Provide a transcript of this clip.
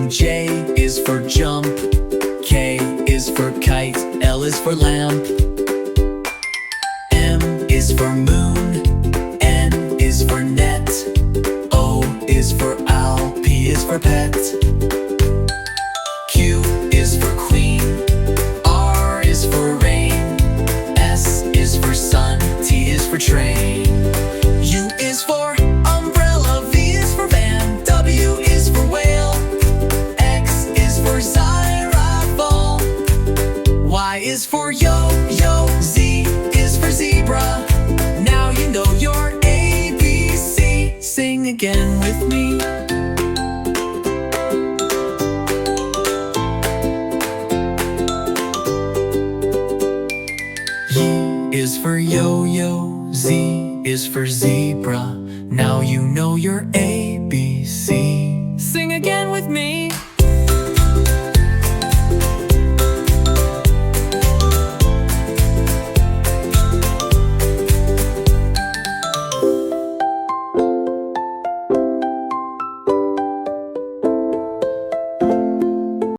J is for jump, K is for kite, L is for lamp, M is for moon, N is for net, O is for owl, P is for pet, Q is for queen, R is for rain, S is for sun, T is for train, U is for umbrella, V is for van, W is for whale, X is for xylophone, Y is for yo-yo, Z is for zebra. Now you know your ABC. Sing again with me. Y is for yo-yo, Z is for zebra. Now you know your ABC. Sing again with me.